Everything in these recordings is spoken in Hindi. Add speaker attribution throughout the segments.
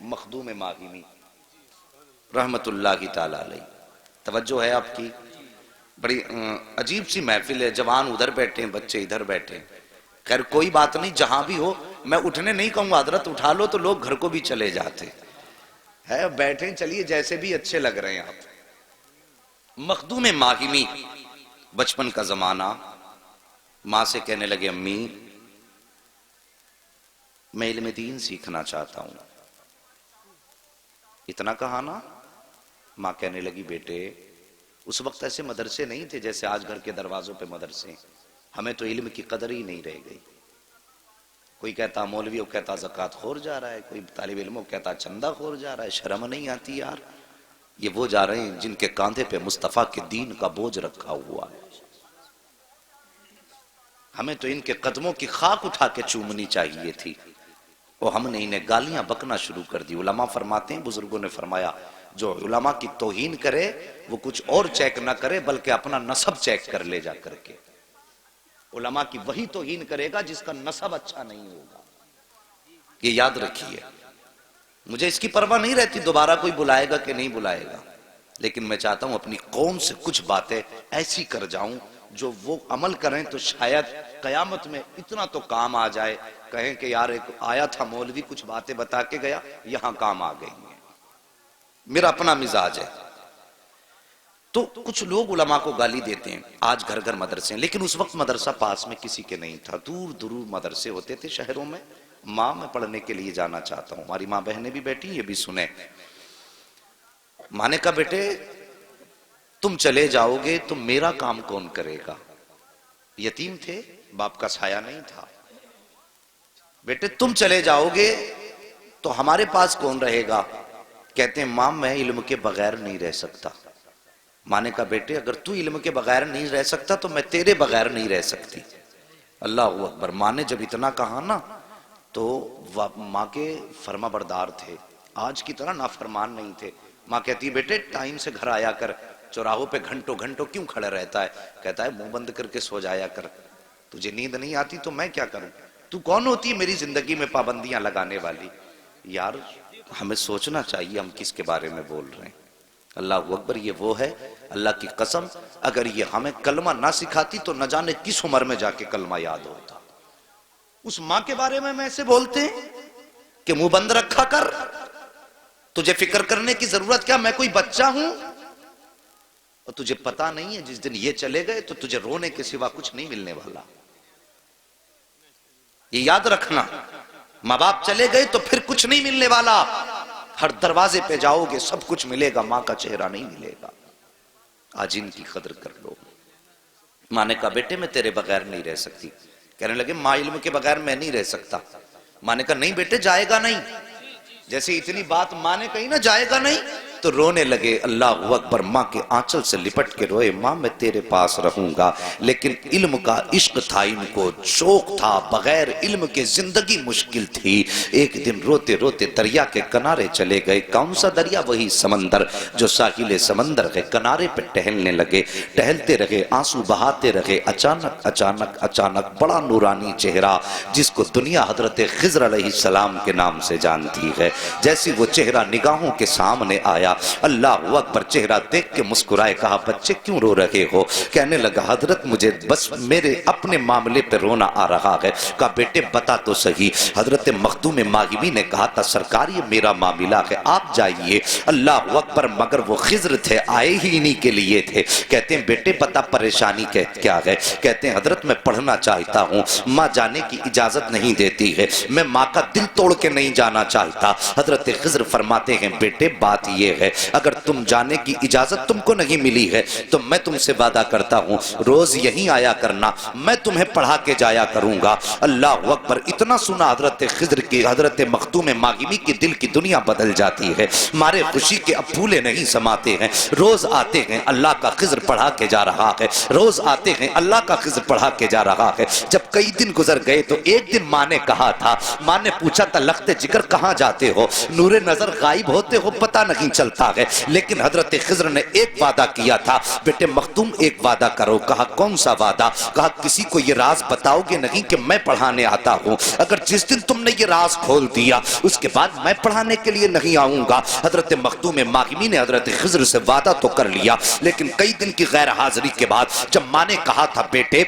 Speaker 1: मखदूम माहिमी रहमतुल्लाहि ताला अलैह। तवज्जो है आपकी? बड़ी अजीब सी महफिल है, जवान उधर बैठे, बच्चे इधर बैठे। खैर कोई बात नहीं, जहां भी हो मैं उठने नहीं कहूंगा, हजरत उठा लो तो लोग घर को भी चले जाते है। बैठे चलिए, जैसे भी अच्छे लग रहे हैं आप। मखदूम माहिमी, बचपन का जमाना। माँ से कहने लगे अम्मी मैं इल्म दीन सीखना चाहता हूं। इतना कहा ना, माँ कहने लगी बेटे उस वक्त ऐसे मदरसे नहीं थे जैसे आज घर के दरवाजों पे मदरसे। हमें तो इल्म की कदर ही नहीं रह गई। कोई कहता मौलवी, वो कहता ज़कात खोर जा रहा है, कोई तालिब इल्म कहता चंदा खोर जा रहा है। शर्म नहीं आती यार? ये वो जा रहे हैं जिनके कांधे पे मुस्तफ़ा के दीन का बोझ रखा हुआ है। हमें तो इनके कदमों की खाक उठा के चूमनी चाहिए थी, और हमने इन्हें गालियां बकना शुरू कर दी। उलमा फरमाते हैं, बुजुर्गों ने फरमाया, जो उलमा की तौहीन करे वो कुछ और चेक ना करे बल्कि अपना नसब चेक कर ले जा करके। उलमा की वही तौहीन करेगा जिसका नसब अच्छा नहीं होगा। ये याद रखिए। मुझे इसकी परवाह नहीं रहती दोबारा कोई बुलाएगा कि नहीं बुलाएगा, लेकिन मैं चाहता हूं अपनी कौम से कुछ बातें ऐसी कर जाऊं जो वो अमल करें तो शायद कयामत में इतना तो काम आ जाए, कहें कि यार एक आया था मौलवी कुछ बातें बता के गया, यहां काम आ गई है। मेरा अपना मिजाज है। तो कुछ लोग उलमा को गाली देते हैं। आज घर घर मदरसे हैं, लेकिन उस वक्त मदरसा पास में किसी के नहीं था, दूर दूर मदरसे होते थे शहरों में। माँ मैं पढ़ने के लिए जाना चाहता हूं। हमारी माँ बहनें भी बैठी, ये भी सुने। माँ ने कहा बेटे तुम चले जाओगे तो मेरा काम कौन करेगा? यतीम थे, बाप का साया नहीं था। बेटे तुम चले जाओगे तो हमारे पास कौन रहेगा? कहते हैं मां मैं इल्म के बगैर नहीं रह सकता। मां ने कहा बेटे अगर तू इल्म के बगैर नहीं रह सकता तो मैं तेरे बगैर नहीं रह सकती। अल्लाह अकबर। मां ने जब इतना कहा ना तो मां के फर्मा बरदार थे, आज की तरह नाफरमान नहीं थे। मां कहती बेटे टाइम से घर आया कर, चौराहों पे घंटों घंटों क्यों खड़ा रहता है? कहता है मुंह बंद करके सो जाया कर, तुझे नींद नहीं आती तो मैं क्या करूं? तू कौन होती है मेरी जिंदगी में पाबंदियां लगाने वाली? यार हमें सोचना चाहिए हम किसके बारे में बोल रहे हैं। अल्लाह अकबर। ये वो है, अल्लाह की कसम अगर ये हमें कलमा ना सिखाती तो न जाने किस उम्र में जाके कलमा याद होता। उस माँ के बारे में ऐसे बोलते हैं कि मुंह बंद रखा कर, तुझे फिक्र करने की जरूरत क्या, मैं कोई बच्चा हूं? और तुझे पता नहीं है जिस दिन ये चले गए तो तुझे रोने के सिवा कुछ नहीं मिलने वाला। ये याद रखना, माँ बाप चले गए तो फिर कुछ नहीं मिलने वाला। हर दरवाजे पे जाओगे सब कुछ मिलेगा, माँ का चेहरा नहीं मिलेगा। आज इनकी कदर कर लो। माँ ने कहा बेटे मैं तेरे बगैर नहीं रह सकती। कहने लगे माँ इल्म के बगैर मैं नहीं रह सकता। माँ ने कहा नहीं बेटे जाएगा नहीं। जैसे इतनी बात माँ ने कही ना जाएगा नहीं, तो रोने लगे। अल्लाह अकबर। माँ के आंचल से लिपट के रोए, माँ मैं तेरे पास रहूंगा। लेकिन इल्म का इश्क था इनको, शौक था, बगैर इल्म के जिंदगी मुश्किल थी। एक दिन रोते रोते दरिया के किनारे चले गए। कौन सा दरिया? वही समंदर जो साहिल समंदर के किनारे पे टहलने लगे। टहलते रहे, आंसू बहाते रहे। अचानक अचानक अचानक बड़ा नूरानी चेहरा जिसको दुनिया हजरत खिज़र अलैहिस्सलाम के नाम से जानती है, जैसी वो चेहरा निगाहों के सामने आया, अल्लाह अकबर। चेहरा देख के मुस्कुराए, कहा बच्चे क्यों रो रहे हो? कहने लगा हजरत मुझे बस मेरे अपने मामले पे रोना आ रहा है। कहा बेटे बता तो सही। हजरत मखदूम माहिमी ने कहा था सरकार ये मेरा मामला है, आप जाइए। अल्लाह अकबर। मगर वो खिज़र थे, आए ही इन्हीं के लिए थे। कहते हैं बेटे बता परेशानी क्या है? कहते हैं हजरत मैं पढ़ना चाहता हूँ, माँ जाने की इजाजत नहीं देती है, मैं माँ का दिल तोड़ के नहीं जाना चाहता। हजरत खिज़र फरमाते हैं बेटे बात यह है अगर तुम जाने की इजाजत तुमको नहीं मिली है तो मैं तुमसे वादा करता हूं रोज यहीं आया करना, मैं तुम्हें पढ़ा के जाया करूंगा। अल्लाह अकबर। इतना सुना हजरत खिज़र की, हजरत मखदूम माहिमी की दिल की दुनिया बदल जाती है। मारे खुशी के अब फूले नहीं समाते हैं। रोज आते हैं, अल्लाह का खिज़र पढ़ा के जा रहा है। रोज आते हैं, अल्लाह का खिज़र पढ़ा के जा रहा है। जब कई दिन गुजर गए तो एक दिन माँ ने कहा था, माँ ने पूछा था लख्ते जिगर कहाँ जाते हो? नूरे नजर गायब होते हो, पता नहीं चलता। चलता है। लेकिन हजरत खिज़र ने एक वादा किया था, बेटे मखदूम एक वादा करो। कहा कौन सा वादा? कहा किसी को ये राज बताओगे नहीं कि मैं पढ़ाने आता हूँ। अगर जिस दिन तुमने ये राज खोल दिया उसके बाद मैं पढ़ाने के लिए नहीं आऊंगा। हजरत मखदूम मागिमी ने हजरत खिज़र से वादा तो कर लिया, लेकिन कई दिन की गैर हाजिरी के बाद जब माँ ने कहा था बेटे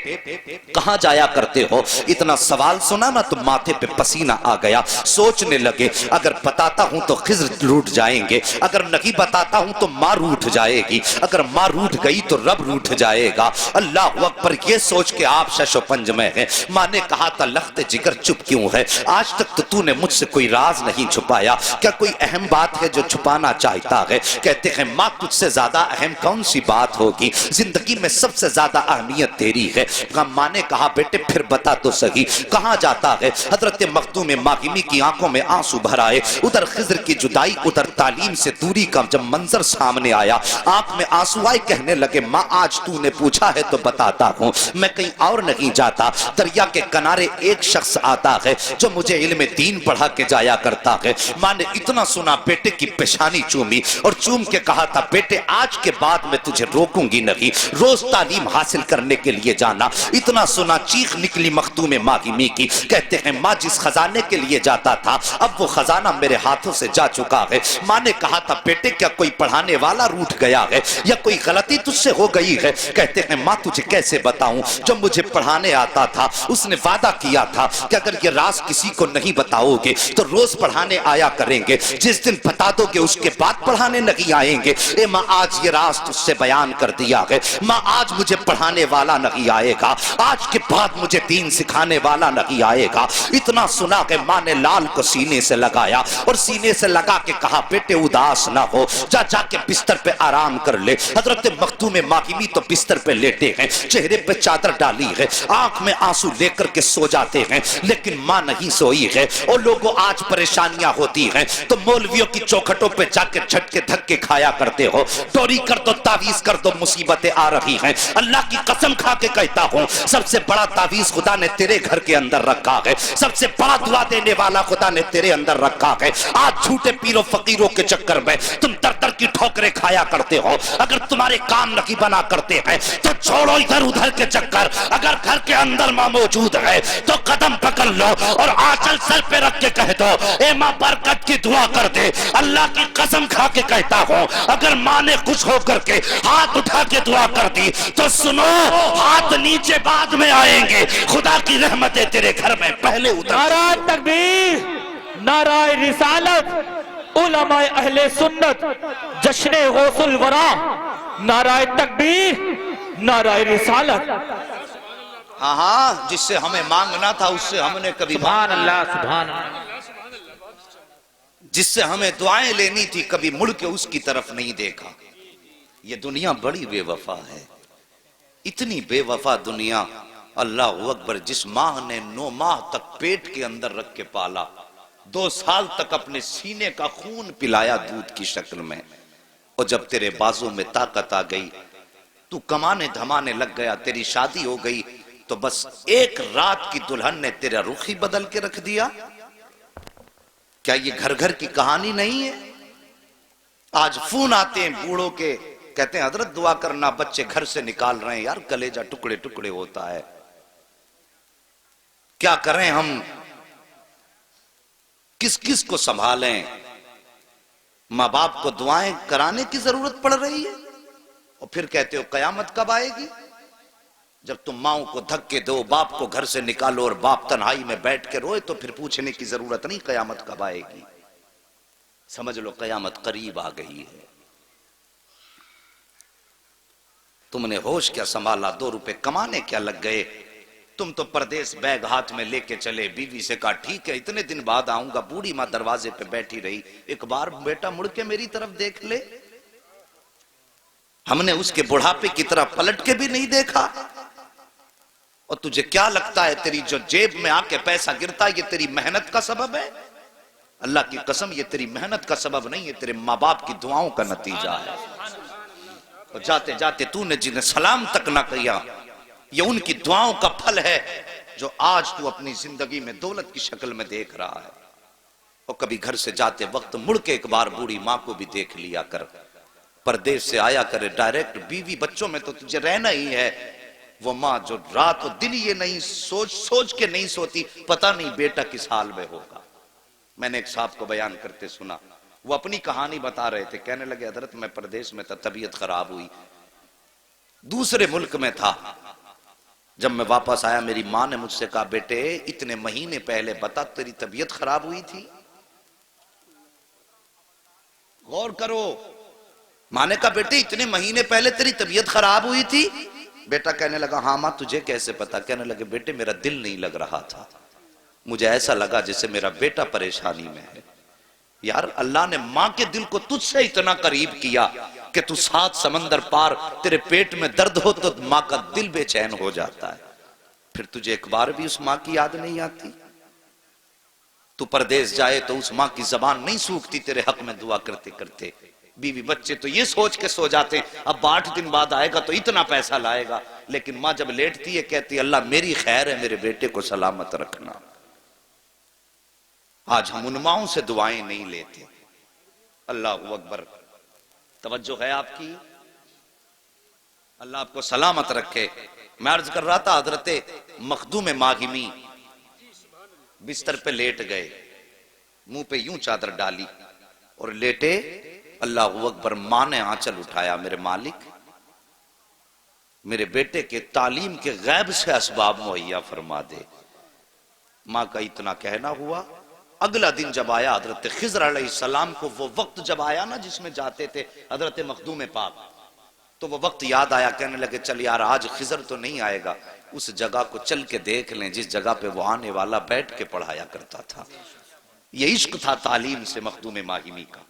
Speaker 1: कहाँ जाया करते हो, इतना सवाल सुना ना तो माथे पे पसीना आ गया। सोचने लगे अगर बताता हूं तो खिज़र रूठ जाएंगे, अगर नहीं बताता हूं तो माँ रूठ जाएगी, अगर माँ रूठ गई तो रब रूठ जाएगा। अल्लाह अकबर, ये सोच के आप शशो पंज में हैं। माँ ने कहा था लख्ते जिगर चुप क्यों है, आज तक तो तूने मुझसे कोई राज नहीं छुपाया, क्या कोई अहम बात है जो छुपाना चाहता है? कहते हैं माँ तुझसे ज्यादा अहम कौन सी बात होगी, जिंदगी में सबसे ज्यादा अहमियत तेरी है। माँ ने कहा बेटे फिर बता तो सही कहाँ जाता है? हजरत मखदूम मागिमी की आंखों में आंसू भर आए। उधर खिज़र की जुदाई, उधर तालीम से दूरी का जब मंजर सामने आया, आंख में आंसू आए। कहने लगे माँ आज तूने पूछा है तो बताता हूँ, मैं कहीं और नहीं जाता। दरिया के किनारे एक शख्स आता है जो मुझे इल्म दीन पढ़ा के जाया करता है। माँ ने इतना सुना बेटे की पेशानी चूमी और चूम के कहा था बेटे आज के बाद मैं तुझे रोकूंगी नहीं, रोज तालीम हासिल करने के लिए जाना। इतना सुना चीख निकली मखदूम मागिमी की। कहते हैं माँ जिस खजाने के लिए जाता था अब वो खजाना मेरे हाथों से जा चुका है। माँ ने कहा था बेटे क्या कोई पढ़ाने वाला रूठ गया है या कोई गलती तुझसे हो गई है? कहते हैं माँ तुझे कैसे बताऊं, जब मुझे पढ़ाने आता था उसने वादा किया था कि अगर ये राज किसी को नहीं बताओगे तो रोज पढ़ाने आया करेंगे, जिस दिन बता दोगे उसके बाद पढ़ाने नहीं आएंगे। ए माँ आज ये राज तुझसे बयान कर दिया है। माँ आज मुझे पढ़ाने वाला नहीं आएगा, आज के बाद मुझे दीन सिखाने वाला नहीं आएगा। इतना सुना कि माँ ने लाल को सीने से लगाया और सीने से लगा के कहा बेटे उदास ना हो, जा जाके बिस्तर पे आराम कर ले। हजरत मखदूम मागिमी तो बिस्तर पे लेटे हैं, चेहरे पे चादर डाली है, आंख में आंसू लेकर के सो जाते हैं। लेकिन माँ नहीं सोई है। और लोगों आज परेशानियां होती हैं तो मौलवियों की चौखटों पे जाके झटके धक्के खाया करते हो, टोरी कर दो तावीज कर दो, मुसीबतें आ रही हैं। अल्लाह की कसम खा के कहता हूं सबसे बड़ा तावीज खुदा ने तेरे घर के अंदर रखा है, सबसे बड़ा दुआ देने वाला खुदा ने तेरे अंदर रखा है। आज झूठे पीरों फकीरों के चक्कर में तुम दर दर की ठोकरें खाया करते हो। अगर तुम्हारे काम नहीं बना करते हैं तो छोड़ो इधर उधर के चक्कर, अगर घर के अंदर माँ मौजूद है तो कदम पकड़ लो और आंचल सर पे रख के कह दो ए माँ बरकत की दुआ कर दे। अल्लाह की कसम खा के कहता हूं अगर माँ ने खुश होकर के हाथ उठा के दुआ कर दी तो सुनो हाथ नीचे बाद में आएंगे, खुदा की रहमतें तेरे घर में पहले उतर।
Speaker 2: नाराए तकबीर, नाराए रिसालत, उलमाए अहले सुन्नत, जश्ने गौसुल वरा, नाराए तकबीर, नाराए रिसालत।
Speaker 1: हाँ हाँ जिससे हमें मांगना था उससे हमने कभी
Speaker 2: सुभान अल्लाह, सुभान अल्लाह।
Speaker 1: जिससे हमें दुआएं लेनी थी कभी मुड़ के उसकी तरफ नहीं देखा। ये दुनिया बड़ी बेवफा है, इतनी बेवफा दुनिया। अल्लाह अकबर, जिस माँ ने 9 माह तक पेट के अंदर रख के पाला, 2 साल तक अपने सीने का खून पिलाया दूध की शक्ल में, और जब तेरे बाजू में ताकत आ गई तू कमाने धमाने लग गया, तेरी शादी हो गई तो बस एक रात की दुल्हन ने तेरा रुख ही बदल के रख दिया। क्या ये घर घर की कहानी नहीं है? आज फोन आते हैं बूढ़ों के, कहते हैं हजरत दुआ करना, बच्चे घर से निकाल रहे हैं। यार कलेजा टुकड़े टुकड़े होता है, क्या करें हम, किस किस को संभालें? माँ बाप को दुआएं कराने की जरूरत पड़ रही है और फिर कहते हो कयामत कब आएगी? जब तुम माओ को धक्के दो, बाप को घर से निकालो और बाप तन्हाई में बैठ के रोए तो फिर पूछने की जरूरत नहीं कयामत कब आएगी। समझ लो कयामत करीब आ गई है। तुमने होश क्या संभाला, 2 रुपए कमाने क्या लग गए? तुम तो परदेश बैग हाथ में लेके चले, बीवी से कहा ठीक है इतने दिन बाद आऊंगा। बूढ़ी माँ दरवाजे पे बैठी रही, एक बार बेटा मुड़ के मेरी तरफ देख ले। हमने उसके बुढ़ापे की तरफ पलट के भी नहीं देखा। और तुझे क्या लगता है तेरी जो जेब में आके पैसा गिरता है ये तेरी मेहनत का सबब है? अल्लाह की कसम ये तेरी मेहनत का सबब नहीं है, तेरे माँ बाप की दुआओं का नतीजा है। और जाते जाते तूने जिन्हें सलाम तक ना किया, ये उनकी दुआओं का फल है जो आज तू अपनी जिंदगी में दौलत की शक्ल में देख रहा है। और कभी घर से जाते वक्त मुड़ के एक बार बूढ़ी माँ को भी देख लिया कर। परदेश से आया करे डायरेक्ट, बीवी बच्चों में तो तुझे रहना ही है। वो माँ जो रात और दिन ये नहीं सोच सोच के नहीं सोती, पता नहीं बेटा किस हाल में होगा। मैंने एक साहब को बयान करते सुना, वो अपनी कहानी बता रहे थे। कहने लगे हजरत मैं परदेश में था, तबीयत खराब हुई, दूसरे मुल्क में था। जब मैं वापस आया मेरी माँ ने मुझसे कहा बेटे इतने महीने पहले बता तेरी तबीयत खराब हुई थी। गौर करो, माँ ने कहा बेटे इतने महीने पहले तेरी तबीयत खराब हुई थी। बेटा कहने लगा हाँ माँ तुझे कैसे पता। कहने लगे बेटे मेरा दिल नहीं लग रहा था, मुझे ऐसा लगा जैसे मेरा बेटा परेशानी में है। यार अल्लाह ने माँ के दिल को तुझसे इतना करीब किया कि तू 7 समंदर पार, तेरे पेट में दर्द हो तो माँ का दिल बेचैन हो जाता है। फिर तुझे एक बार भी उस माँ की याद नहीं आती? तू परदेश जाए तो उस माँ की जबान नहीं सूखती तेरे हक में दुआ करते करते। बीवी बच्चे तो ये सोच के सो जाते अब 8 दिन बाद आएगा तो इतना पैसा लाएगा, लेकिन माँ जब लेटती है कहती अल्लाह मेरी खैर है, मेरे बेटे को सलामत रखना। आज हम उन माओं से दुआएं नहीं लेते। अल्लाह अकबर, तवज्जो है आपकी? अल्लाह आपको सलामत रखे। मैं अर्ज कर रहा था हजरत मखदूम माहिमी बिस्तर पे लेट गए, मुंह पे यूं चादर डाली और लेटे। अल्लाह अकबर, मां ने आंचल उठाया, मेरे मालिक मेरे बेटे के तालीम के गैब से असबाब मुहैया फरमा दे। मां का इतना कहना हुआ। अगला दिन जब आया हजरत खिज़र अलैहिस्सलाम को वो वक्त जब आया ना जिसमें जाते थे हजरत मखदूम पाक, तो वो वक्त याद आया। कहने लगे चल यार आज खिज़र तो नहीं आएगा, उस जगह को चल के देख लें जिस जगह पे वो आने वाला बैठ के पढ़ाया करता था। ये इश्क था तालीम से मखदूम माहिमी का।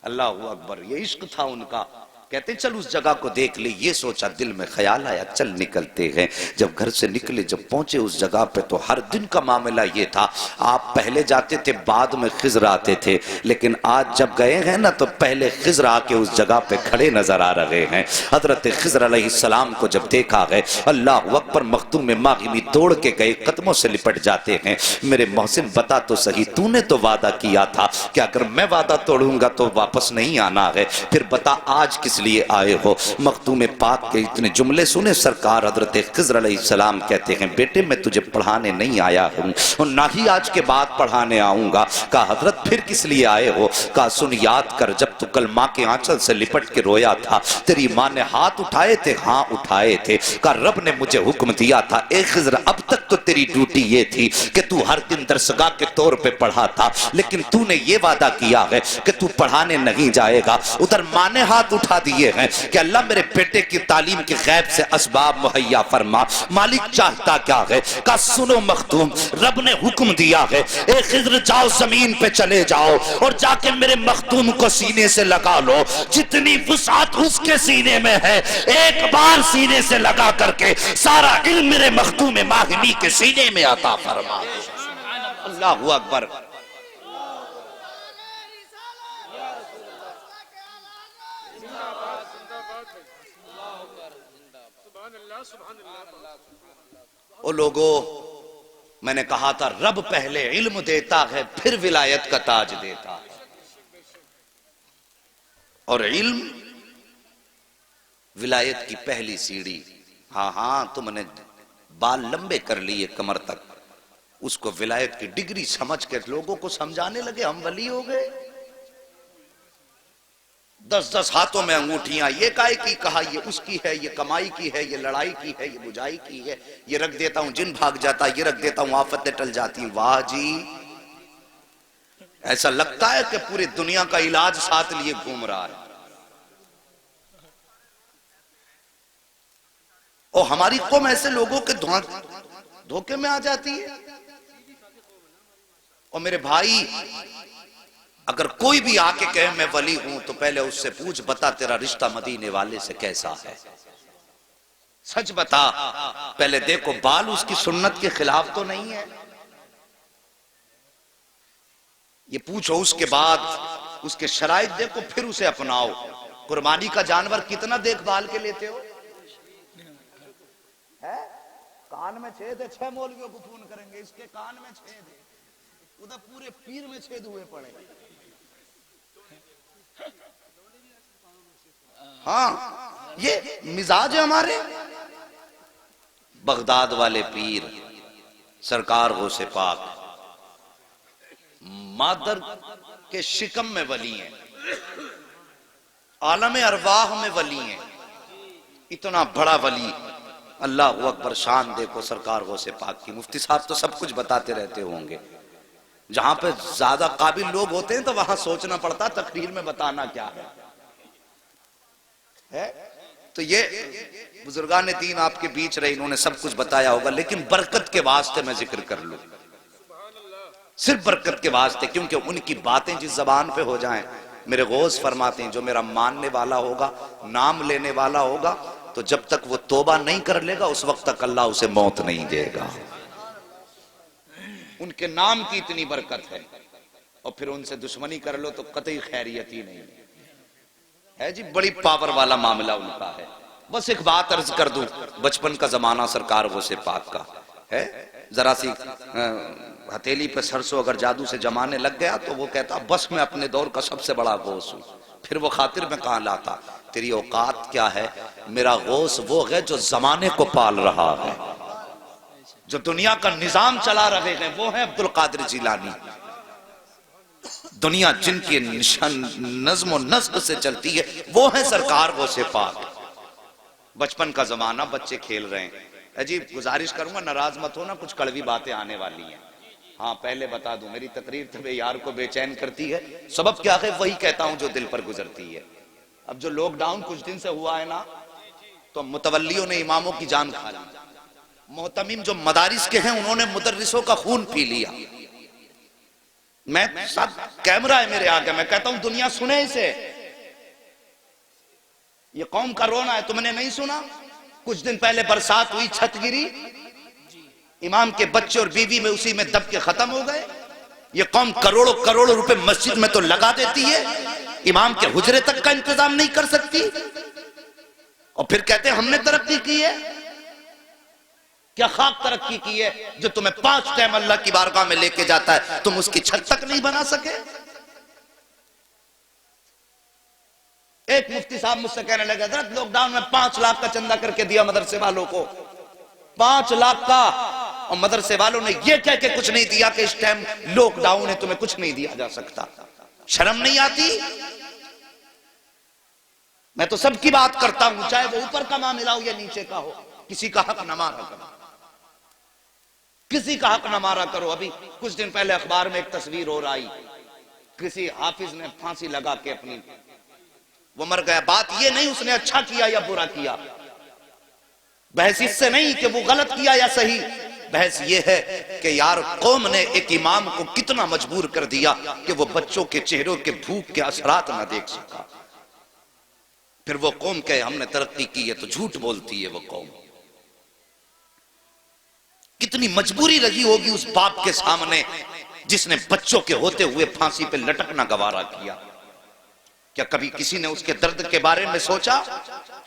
Speaker 1: अल्लाह अकबर, ये इश्क था उनका। कहते चल उस जगह को देख ले। ये सोचा, दिल में ख्याल आया, चल निकलते हैं। जब घर से निकले, जब पहुंचे उस जगह पे तो हर दिन का मामला ये था, आप पहले जाते थे बाद में खिज़र आते थे, लेकिन आज जब गए हैं ना तो पहले खिज़र आके उस जगह पे खड़े नजर आ रहे हैं। हजरत खिज़र अलैहिस्सलाम को जब देखा है, अल्लाह अकबर, मखदूम माहिमी दौड़ के गए, कदमों से लिपट जाते हैं। मेरे मोहसिन बता तो सही, तूने तो वादा किया था कि अगर मैं वादा तोड़ूंगा तो वापस नहीं आना है, फिर बता आज किस लिए आए हो? मखदूम पाक के इतने जुमले सुने सरकार हजरत खिज़र अलैहिस्सलाम कहते हैं बेटे मैं तुझे पढ़ाने नहीं आया हूं और ना ही आज के बाद पढ़ाने आऊंगा। कहा हजरत फिर किस लिए आए हो? कहा सुन याद कर, जब तू कल माँ के आंचल से लिपट के रोया था तेरी माँ ने हाथ उठाए थे? हाँ उठाए थे। कहा रब ने मुझे हुक्म दिया था ए खिज़र, अब तक तो तेरी ड्यूटी ये थी कि तू हर दिन दरसगाह के तौर पे पढ़ा था, लेकिन तूने ये वादा किया है कि तू पढ़ाने नहीं जाएगा। उधर माँ ने हाथ उठा दिए हैं कि अल्लाह मेरे बेटे की तालीम के गैब से असबाब मुहैया फरमा। मालिक चाहता क्या है? का सुनो मखदूम, रब ने हुक्म दिया है ए खिज़र जाओ जमीन पे चले जाओ और जाके मेरे मखदूम को सीने से लगा लो। जितनी वुसात उसके सीने में है एक बार सीने से लगा करके सारा इल्म मेरे मखदूम माहिमी के सीने में अता फरमा। अल्लाहु अकबर। ओ लोगो, मैंने कहा था रब पहले इल्म देता है फिर विलायत का ताज देता है, और इल्म विलायत की पहली सीढ़ी। हाँ हाँ, तुमने बाल लंबे कर लिए कमर तक, उसको विलायत की डिग्री समझ के लोगों को समझाने लगे हम वली हो गए। 10-10 हाथों में अंगूठियां, ये काय की? कहा ये उसकी है, ये कमाई की है, ये लड़ाई की है, ये बुझाई की है, ये रख देता हूं जिन भाग जाता, ये रख देता हूं आफतें टल जाती। वाह जी, ऐसा लगता है कि पूरी दुनिया का इलाज साथ लिए घूम रहा है। और हमारी कौम ऐसे लोगों के धोखे में आ जाती है। और मेरे भाई, अगर कोई भी आके कहे मैं वली हूं तो पहले उससे पूछ, बता तेरा रिश्ता मदीने वाले से कैसा है? सच बता, पहले देखो बाल उसकी सुन्नत के खिलाफ तो नहीं है, ये पूछो। उसके बाद उसके शराइत देखो, फिर उसे अपनाओ। कुर्बानी का जानवर कितना देखभाल के लेते हो? है? कान में छेद है, 6 मौलवियों को फोन करेंगे इसके कान में छेद है, उधर पूरे पीर में छेद हुए पड़े। हाँ, ये मिजाज है हमारे। बगदाद वाले पीर सरकार गौसे पाक मादर के शिकम में वली हैं, आलम अरवाह में वली हैं। इतना बड़ा वली, अल्लाह अकबर, शान देखो सरकार गौसे पाक की। मुफ्ती साहब तो सब कुछ बताते रहते होंगे। जहां पे ज्यादा काबिल लोग होते हैं तो वहां सोचना पड़ता तकरीर में बताना क्या है? तो ये बुजुर्गान दीन आपके बीच रहे, इन्होंने सब कुछ बताया होगा, लेकिन बरकत के वास्ते मैं जिक्र कर लूं, सिर्फ बरकत के वास्ते, क्योंकि उनकी बातें जिस जबान पे हो जाएं, मेरे गौस फरमाते हैं जो मेरा मानने वाला होगा, नाम लेने वाला होगा, तो जब तक वो तौबा नहीं कर लेगा उस वक्त तक अल्लाह उसे मौत नहीं देगा। उनके नाम की इतनी बरकत है, और फिर उनसे दुश्मनी कर लो तो कतई खैरियत ही नहीं है जी। बड़ी पावर वाला मामला उनका है। बस एक बात अर्ज कर दूं, बचपन का जमाना सरकार गौसे पाक का है, जरा सी हथेली पे सरसों अगर जादू से जमाने लग गया तो वो कहता बस मैं अपने दौर का सबसे बड़ा गौस हूं। फिर वो खातिर में कहां लाता, तेरी औकात क्या है? मेरा गौस वो है जो जमाने को पाल रहा है, जो दुनिया का निजाम चला रहे हैं, वो है अब्दुल कादिर जिलानी। दुनिया जिनके नज्म और नस्ब से चलती है वो है सरकार गौसे पाक। बचपन का जमाना, बच्चे खेल रहे हैं। अजीब गुजारिश करूंगा, नाराज मत होना, कुछ कड़वी बातें आने वाली हैं। हाँ, पहले बता दूं, मेरी तकरीर तबे यार को बेचैन करती है। सबब क्या है? वही कहता हूं जो दिल पर गुजरती है। अब जो लॉकडाउन कुछ दिन से हुआ है ना, तो मुतवल्लियों ने इमामों की जान खा ली। मोहतमिम जो मदारिस के हैं उन्होंने मुदर्रिसों का खून पी लिया। मैं साथ कैमरा है मेरे आगे, मैं कहता हूं दुनिया सुने इसे। ये कौम का रोना है, तुमने नहीं सुना? कुछ दिन पहले बरसात हुई, छत गिरी, इमाम के बच्चे और बीवी में उसी में दब के खत्म हो गए। ये कौम करोड़ों करोड़ों रुपए मस्जिद में तो लगा देती है, इमाम के हुजरे तक का इंतजाम नहीं कर सकती, और फिर कहते हैं हमने तरक्की की है। क्या खाक तरक्की की है जो तुम्हें 5 टाइम अल्लाह की बारगाह में लेके जाता है, तुम उसकी छत तक नहीं बना सके? एक मुफ्ती साहब मुझसे कहने लगे, लॉकडाउन में 5 लाख का चंदा करके दिया मदरसे वालों को, 5 लाख का, और मदरसे वालों ने यह कह के कुछ नहीं दिया कि इस टाइम लॉकडाउन है, तुम्हें कुछ नहीं दिया जा सकता। शर्म नहीं आती? मैं तो सबकी बात करता हूं, चाहे वो ऊपर का मामला हो या नीचे का हो, किसी का हक न मारा करो, किसी का हक न मारा करो। अभी कुछ दिन पहले अखबार में एक तस्वीर और आई, किसी हाफिज ने फांसी लगा के अपनी, वो मर गया। बात ये नहीं उसने अच्छा किया या बुरा किया, बहस इससे नहीं कि वो गलत किया या सही, बहस ये है कि यार कौम ने एक इमाम को कितना मजबूर कर दिया कि वो बच्चों के चेहरों के भूख के असरात ना देख सका। फिर वो कौम कहे हमने तरक्की की है तो झूठ बोलती है वो कौम। कितनी मजबूरी लगी होगी उस बाप के सामने जिसने बच्चों के होते हुए फांसी पे लटकना गवारा किया। क्या कभी किसी ने उसके दर्द के बारे में सोचा?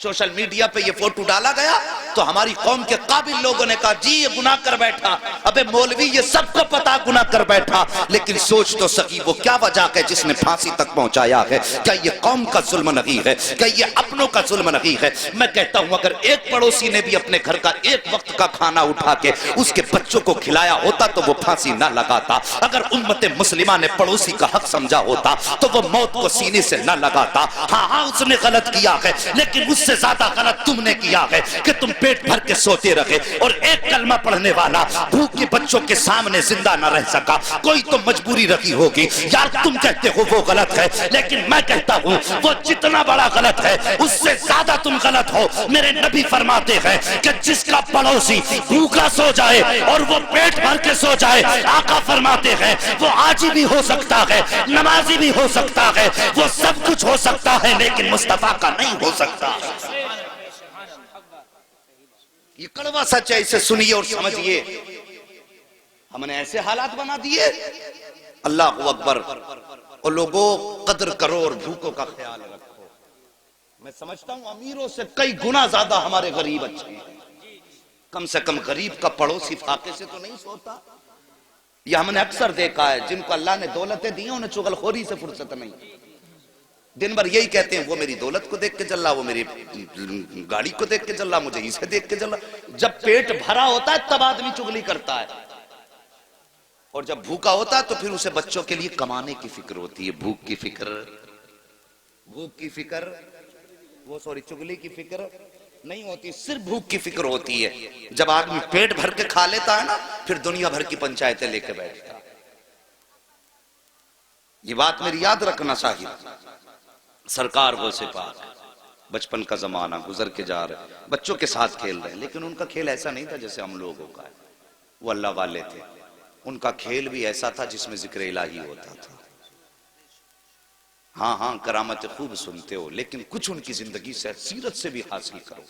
Speaker 1: सोशल मीडिया पे ये फोटो डाला गया तो हमारी कौम के काबिल लोगों ने कहा जी ये गुनाह कर बैठा। अबे मौलवी ये सबको पता गुनाह कर बैठा, लेकिन सोच तो सकी वो क्या वजह है जिसने फांसी तक पहुंचाया है? क्या ये कौम का जुल्म नहीं है? क्या ये अपनों का जुल्म नहीं है? मैं कहता हूं अगर एक पड़ोसी ने भी अपने घर का एक वक्त का खाना उठा के उसके बच्चों को खिलाया होता तो वो फांसी ना लगाता। अगर उम्मत मुस्लिमा ने पड़ोसी का हक समझा होता तो वो मौत को सीने से न लगाता। हाँ उसने गलत किया है, लेकिन उससे ज्यादा गलत तुमने किया है कि तुम पेट भर के सोते रहे और एक कलमा पढ़ने वाला भूखे बच्चों के सामने जिंदा न रह सका। कोई तो मजबूरी रखी होगी यार। तुम कहते हो वो गलत है, लेकिन मैं कहता हूं वो जितना बड़ा गलत है उससे ज्यादा तुम गलत हो। मेरे नबी फरमाते हैं कि जिसका पड़ोसी भूखा सो जाए और वो पेट भर के सो जाए, आका फरमाते हैं वो आजी भी हो सकता है, नमाजी भी हो सकता है, वो सब कुछ हो सकता है, लेकिन मुस्तफा का नहीं हो सकता। ये कड़वा सच है, इसे सुनिए और समझिए। हमने ऐसे हालात बना दिए। अल्लाह अकबर। और लोगों कदर करो और भूखों का ख्याल रखो। मैं समझता हूं अमीरों से कई गुना ज्यादा हमारे गरीब अच्छे हैं। कम से कम गरीब का पड़ोसी फाके से तो नहीं सोता। यह हमने अक्सर देखा है, जिनको अल्लाह ने दौलतें दी हैं उन्हें चुगलखोरी से फुर्सत नहीं। दिन भर यही कहते हैं, वो मेरी दौलत को देख के चल रहा, वो मेरी गाड़ी को देख के चल रहा, मुझे इसे देख के चल रहा। जब पेट भरा होता है तब आदमी चुगली करता है, और जब भूखा होता है तो फिर उसे बच्चों के लिए कमाने की फिक्र होती है। भूख की फिक्र वो सॉरी चुगली की फिक्र नहीं होती, सिर्फ भूख की फिक्र होती है। जब आदमी पेट भर के खा लेता है ना, फिर दुनिया भर की पंचायतें लेके बैठता है। ये बात मेरी याद रखना चाहिए। सरकार वो से पाक, बचपन का जमाना गुजर के जा रहे, बच्चों के साथ खेल रहे हैं, लेकिन उनका खेल ऐसा नहीं था जैसे हम लोगों का है। वो अल्लाह वाले थे, उनका खेल भी ऐसा था जिसमें जिक्र इलाही होता था। हाँ हाँ, करामत खूब सुनते हो, लेकिन कुछ उनकी जिंदगी से सीरत से भी हासिल करो।